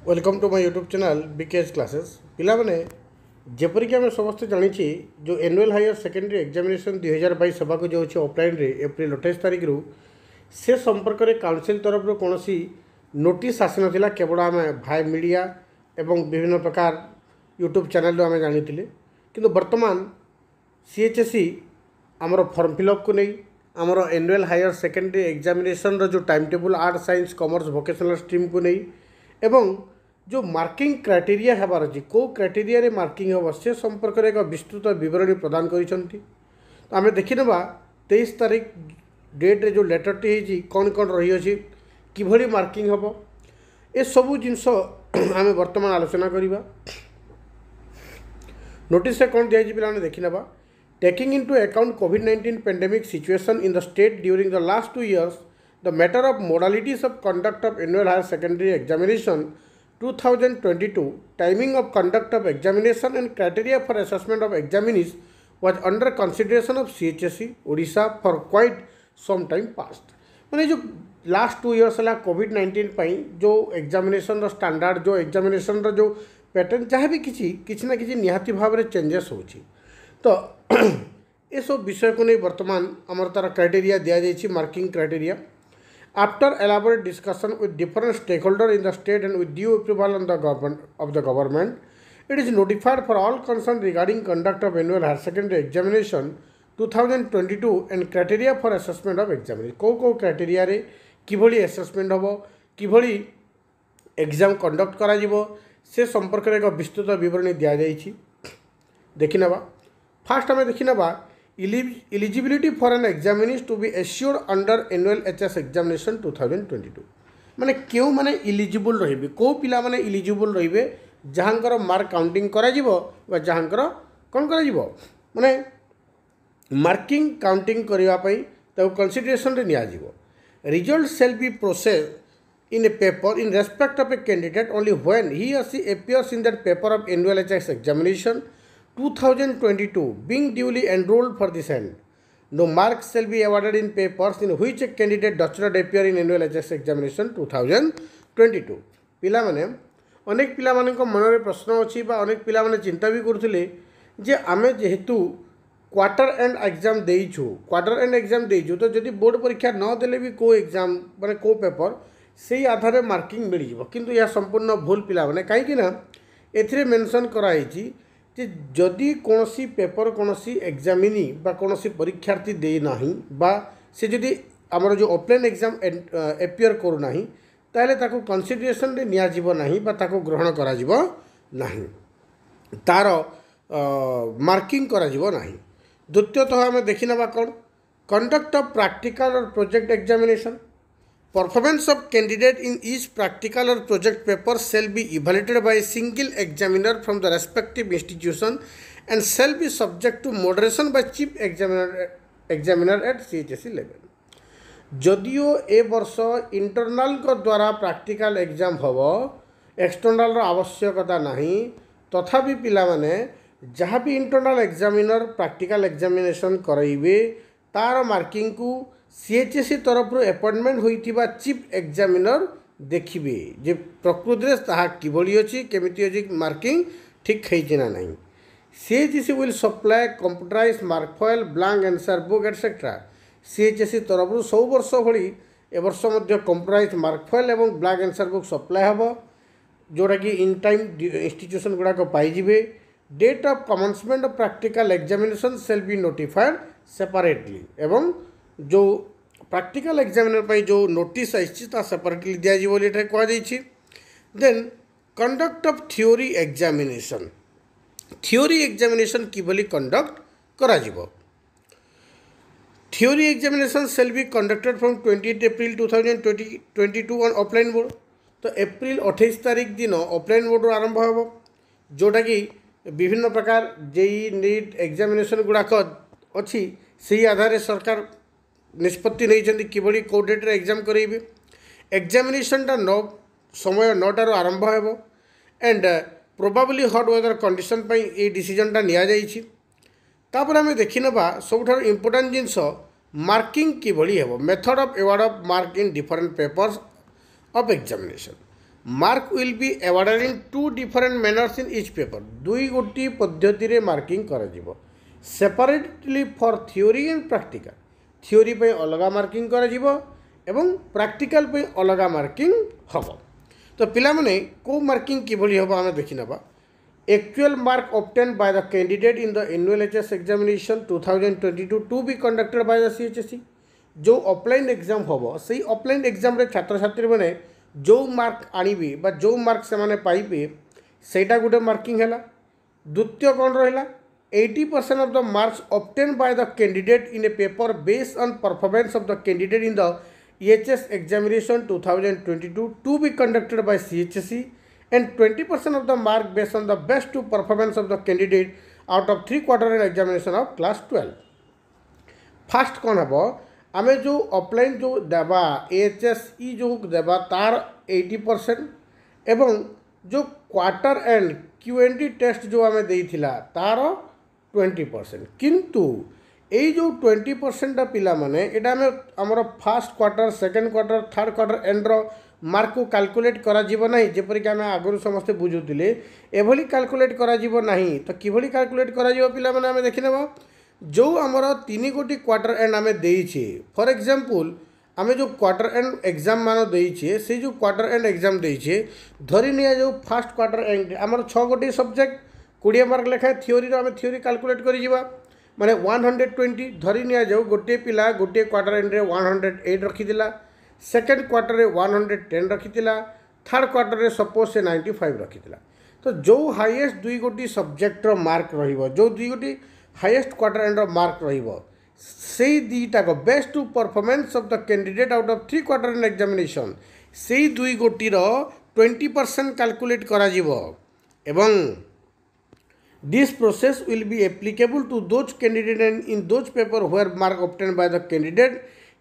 Welcome to my YouTube channel BKS classes पिला माने जेपरिक आम समस्त जानी जो एनुअल हायर सेकेंडरी एग्जामिनेशन 2022 सभा को जाऊँगी ऑफलाइन रे एप्रिल 28 तारीख रु से संपर्क में काउंसिल तरफ कौन नोटिस आसी ना केवल आम भाई मीडिया एवं विभिन्न प्रकार यूट्यूब चैनल आम जानी किंतु वर्तमान सीएचएसई आमर फॉर्म फिलअप को नहीं आमर एनुअल हायर सेकेंडरी एग्जामिनेशन जो time table art science commerce vocational stream को नहीं एवं जो मार्किंग क्राइटेरिया हेबार अच्छी कौ क्राइटेरिया रे मार्किंग हम से संपर्क में एक विस्तृत बरणी प्रदान करिसेंती। तो आम देखने 23 तारीख डेट रे जो लेटरटी है कौन कौन रही अच्छी किभली मार्किंग हम ए सबू जिनस आम वर्तमान आलोचना करवा। नोटिस से कौन दिखाई पे देखने taking into account covid pandemic situation in the state during the last 2 years the matter of modalities of conduct of annual higher secondary examination 2022 timing of conduct of examination and criteria for assessment of examinees was under consideration of CHSE Odisha for quite some time past। माने जो last 2 years है कोविड-19 पाई जो examination रो standard जो examination रो जो pattern जहाँ भी किसी ना किसी निहाती भाव में चेंजेस होची। तो ये सब विषय को नहीं वर्तमान आमर तार क्राइटेरिया दिया जाइए marking criteria. After elaborate discussion with different stakeholders in the state and with due approval on the government, it is notified for all concerned regarding conduct of annual higher secondary examination 2022 and criteria for assessment of examination। को criteria रे किभली assessment होबो किभली exam conduct करा जिवो से संपर्क में एक विस्तृत विवरणी दिया जाइए। देखि नबा फास्ट हमें देखि नबा eligibility for an examinee to be assured under annual HS examination 2022 माने क्यों माने इलिजिबल रहिबे को पिला माने इलिजिबल रहिबे जहांकर मार्क काउंटिंग करा जिवो बा जहांकर कोन करा जिवो माने मार्किंग काउंटिंग करिवा पई त कंसीडरेशन रे निया जिवो। Result shall be process in a paper in respect of a candidate only when he or she appears in that paper of annual HS examination 2022 being duly enrolled for this end। No marks shall be awarded in papers in which a candidate does not appear in annual HS examination 2022। पिला माने अनेक पिला माने को मन रे प्रश्न अछि बा अनेक पिला माने चिंता भी करथिले जे आमे जेहेतु क्वार्टर एंड एग्जाम देइछु क्वार्टर एंड एग्जाम देइछु तो जदि बोर्ड परीक्षा न देले भी को एग्जाम माने को पेपर से आधार मार्किंग मिल जिवो किंतु या संपूर्ण भूल पिला माने काहे कि ना एथिरे मेंशन कराइछि जे जदि कोनोसी पेपर कोनोसी एग्जामिनी बा कोनोसी परीक्षार्थी दे नाही बा से जदि हमर जो ऑफलाइन एग्जाम एपियर करू नाही ताले ताको कंसीडरेशन रे निया जिवो नाही बा ताको ग्रहण करा जिवो नाही तार मार्किंग करा जिवो नाही। द्वितीयतः हमें देखिनबा कोन कंडक्ट ऑफ प्रैक्टिकल और project examination performance of candidate in each practical or project paper shall be evaluated by a single examiner from the respective institution and shall be subject to moderation by chief examiner at CHSE level। जदियो ए वर्ष internal को द्वारा practical exam होबो external रो आवश्यकता नहीं तथापि पिला माने जहाँ भी इंटरनल एग्जामिनर प्रैक्टिकल एग्जामिनेशन कराइबे तार मार्किंग को सीएचएसई तरफ अपॉइंटमेंट होइतिबा चीफ एग्जामिनर देखिबे जे प्रकृति ताहा किभली अछि केमिति अछि मार्किंग ठीक खैछि ना नहीं। CHSE will supply computerize mark file blank answer book etcetera. CHSE तरफ 100 वर्ष भली ए वर्ष मध्य कंप्यूटराइज मार्क फाइल एवं ब्लैंक आंसर बुक सप्लाई हबो जोटा कि इन टाइम इंस्टीट्यूशन गुडा को पाई जिवे। Date of commencement of practical examination shall be notified separately एवं जो प्रैक्टिकल एग्जामिनर पर जो नोटिस आई सेपरेटली दिज्व बोली कह जाइए। Then conduct of theory examination किभली कंडक्ट करा जिवो। Theory examination shall be conducted from 28 April 2022 on offline board. तो एप्रिल 28 तारीख दिन ऑफलाइन बोर्ड आरंभ हो जोटा कि विभिन्न प्रकार जेई नीट एग्जामिनेशन गुड़ाक अच्छी से आधार सरकार निष्पत्ति नहीं किभली को डेट रे एग्जाम करेबे। एग्जामिनेशनटा 9 समय 9टार आरंभ हो एंड प्रोबाबली हॉट वेदर कंडीशन पई ए डिसीजनटा निया जाइछि। तापर हमें देखि नबा सबठार इंपोर्टेंट जिंस मार्किंग किभली हेबो method of award of mark in different papers of examination. Mark will be awarded in 2 different manners in each paper दुई गोटी पद्धति रे मार्किंग कर separately for theory and practical theory पे अलग मार्किंग कर एवं प्रैक्टिकल पे अलग मार्किंग हम तो पिला माने को मार्किंग किभली हम आम देखि नबा actual mark obtain by the candidate in the annual HS examination 2022 to be conducted by the CHSC जो ऑफलाइन एग्जाम हम से ऑफलाइन एग्जाम रे छात्र छात्री मैंने जो मार्क आनिबे बा जो मार्क से माने पाइबे सेटा गुटे मार्किंग है द्वितीय कौन रहा 80% of the marks obtained by the candidate in a paper based on performance of the candidate in the EHS examination 2022 to be conducted by CHSE and 20% of the mark based on the best two performance of the candidate out of 3 quarter examination of class 12. First कौन हम आम जो offline जो देवा AHSE जो देवा तार 80% एवं जो क्वार्टर एंड Q&A टेस्ट जो आम देइथिला तार 20% किंतु यही जो 20% पिला माने एटा में हमर first quarter second quarter third quarter and raw mark को कैलकुलेट करा जीवो नाही जेपरि कि आम आगु समस्त बुझुतिले एभली कैलकुलेट करा जीवो नाही तो किभली कैलकुलेट करा जीवो पिला माने आम देखिनेबा जो हमर 3 गोटी क्वार्टर एंड आम देइछे फॉर एग्जांपल आम जो क्वार्टर एंड एग्जाम मान देइछे से जो क्वार्टर एंड एग्जाम देइछे धरि निया जो फर्स्ट क्वार्टर एंड हमर 6 गोटी सब्जेक्ट 20 मार्क लेखाए थ्योरी आम थ्योरी कैलकुलेट कर माने 120 धरी नि जाऊ गोटे पिला गोटे क्वार्टर एंड रे 108 रखीला सेकेंड क्वार्टर रे 110 रखीला थर्ड क्वार्टर रे सपोज से 95 रखीला तो जो हाईएस्ट दुई गोटी सब्जेक्टर मार्क रहिबो जो दुई गोटी हाईएस्ट क्वार्टर एंड मार्क रहिबो से दुईटा को best two performance of the candidate out of 3 quarter and examination से दुई गोटी रो 20% कैलकुलेट करा जीवो एवं this process will be applicable to those candidates and in those paper where mark obtained by the candidate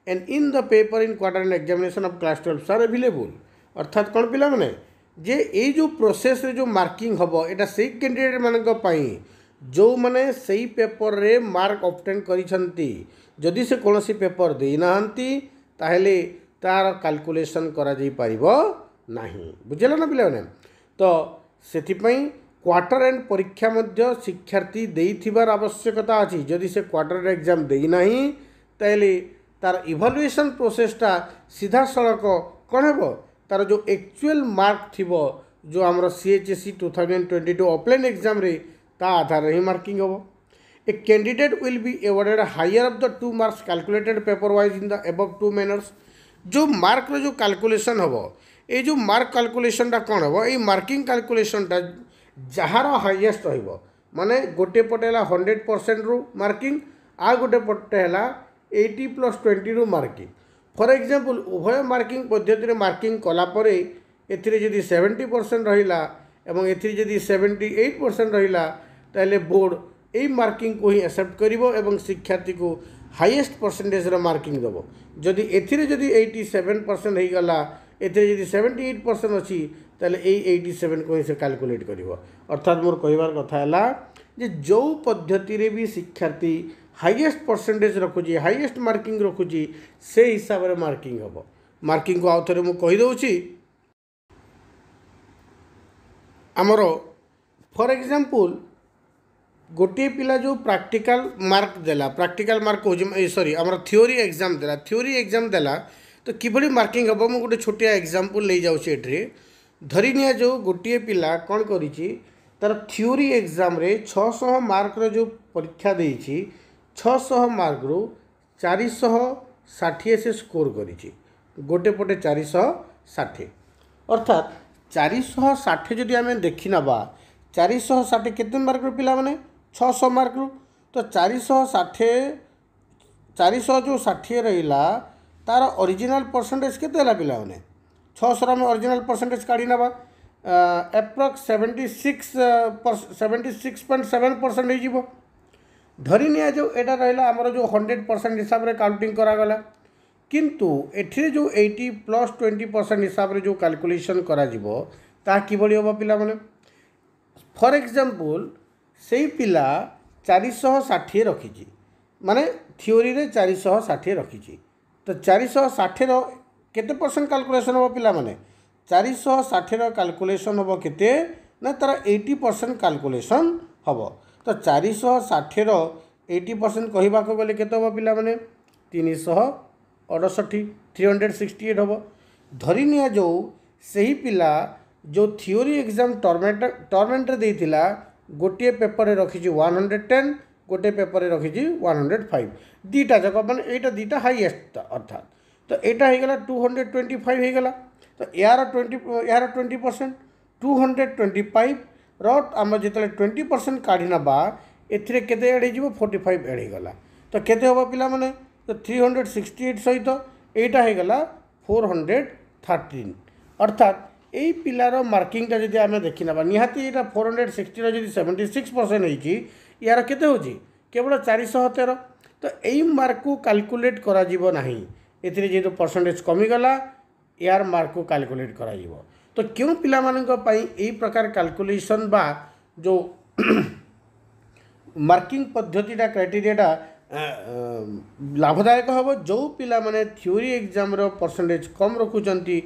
and in the paper in quarter and examination of class 12 are available अर्थात कौन पिला माने जे ये जो process रे जो marking हम एटा से कैंडिडेट मानक पई जो माने सही पेपर रे मार्क ऑब्टेन करिसंती जदि से कोनोसी पेपर देई नाहंती ताहेले तार कैलकुलेशन करा जाई परिबो नाही बुझिला ना पिला माने तो सेथि पई क्वार्टर एंड परीक्षा मध्य शिक्षार्थी देइथिबार आवश्यकता अछि जदि से क्वार्टर एग्जाम देई नाही ताले तार इवैल्यूएशन प्रोसेसटा सीधा सड़क कौन हेबो तार जो एक्चुअल मार्क थिबो जो हमर CHSE 2022 ऑफलाइन एग्जाम रे ता आधार ही मार्किंग होबो a candidate will be awarded higher of the 2 marks calculated paper wise in the above 2 manners जो मार्क रो जो कैलकुलेशन होबो ए जो मार्क कैलकुलेशन टा कौन होबो ए मार्किंग कैलकुलेशन टा जार हाईएस्ट रहिबो माने गोटे पटे 100% रु मार्किंग आ गोटे पटे 80 + 20 रु मार्किंग फॉर एग्जांपल उभय मार्किंग पद्धति रे मार्किंग कला परे एथिरे जदि 70% रहिला एवं एथिरे जदि 78% रहिला ताले बोर्ड ए मार्किंग को ही एक्सेप्ट करिवो एवं शिक्षार्थी को हाईएस्ट परसेंटेज रो मार्किंग देबो जदि एथिरे जदि 87% हे गला एथिरे जदि 78% अछि ताले 87 को ही से कैलकुलेट करिवो अर्थात मोर कहिबार कथा हला जे जो पद्धति रे भी शिक्षार्थी हाईएस्ट परसेंटेज रखुची हाईएस्ट मार्किंग रखुची से हिसाब रे मार्किंग हबो मार्किंग को आउथरे मु कहि दउची हमरो फॉर एग्जांपल गोटे पिला जो प्रैक्टिकल मार्क देला प्रैक्टिकल मार्क हो सॉरी हमरो थ्योरी एग्जाम देला तो किभली मार्किंग हबो मु गोटे छोटिया एग्जांपल ले जाउची एठरे धरी निया जो गोटे पिला कौन करिछि तार थ्योरी एग्जाम रे 600 मार्क रो जो परीक्षा देइछि 600 मार्क रो 460 से स्कोर करिछि गोटे पटे 460 अर्थात 460 जदि आमे देखि नबा 460 केते मार्क रो पिला माने 600 मार्क रो तो 400 जो 60 रहिला तार ओरिजिनल परसेंटेज केते हला पिला माने 600 में ओरिजिनल परसेंटेज काढ़ी नवा एप्रोक्स 76.7% हो धरी निया जो एटा रहिला हमर जो 100% हिसाब रे काउंटिंग करा गला किंतु एठिरे जो 80 + 20% हिसाब रे जो कैलकुलेशन करा जिवो ता किभली होबो पिला माने फॉर एग्जांपल सेही पिला 460 रखिछि माने थ्योरी रे 460 रखिछि तो 460 रो केते परसेंट कैलकुलेशन हो पिला माने 460 कैलकुलेशन हम केते ना तार 80% कैलकुलेशन हम। तो 460 80% कहवा गले केते हम पिला माने 368 368 हम। धरी निया जो सही पिला जो थियोरी एग्जाम टर्मेंट देइथिला गोटे पेपर रखी 110 गोटे पेपर रखी 105 दीटा जक मैंने यहाँ दीटा हाईएस्ट अर्थात तो यहाँ होगला 225 होगला। तो यार 20% 225 आम जो 20% काढ़ी नवा एथिरे केते ऐड हो 45 ऐड होगला। तो केते हम पिला माने तो 368 सहित यहाँ होगला 413 अर्थात यही पिलार मार्किंगटा जब आम देखी ना निहाती यहाँ 460 जब 76% होती यार केते होची केवल 413। तो यही मार्क को कैलकुलेट करा जीवो नहीं एथिरे जेहेतु परसेंटेज कमीगला यार मार्क को कैलकुलेट करा जीवो। तो क्यों पिला मानक पई यही प्रकार कैलकुलेशन बा जो मार्किंग पद्धतिटा क्राइटेरियाटा लाभदायक हम जो पिला माने थ्योरी एग्जाम रो परसेंटेज कम रखुचंती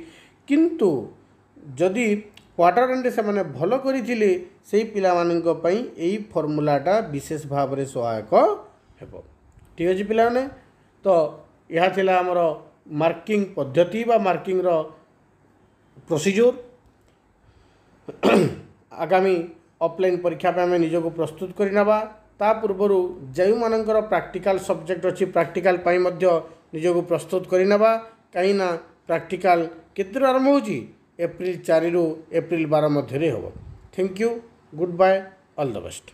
किंतु जदि क्वार्टर एंड से माने भलो करिथिले सेही पिला मानक पई एही फॉर्मूलाटा विशेष भाव में सहायक हेबो। ठीक अछि पिला माने तो यह थिला हमर मार्किंग पद्धति बा मार्किंग रो प्रोसीजर। आगामी ऑफलाइन परीक्षा पे आम निजको प्रस्तुत करनवा ता पूर्वर जो मानकर प्रैक्टिकल सब्जेक्ट अच्छी प्रैक्टिकल पाई मध्य निजको प्रस्तुत करनवा कहीं ना प्रैक्टिकल केते आरंभ होची एप्रिल 4 रु एप्रिल 12 मध्य हम। Thank you goodbye all the best.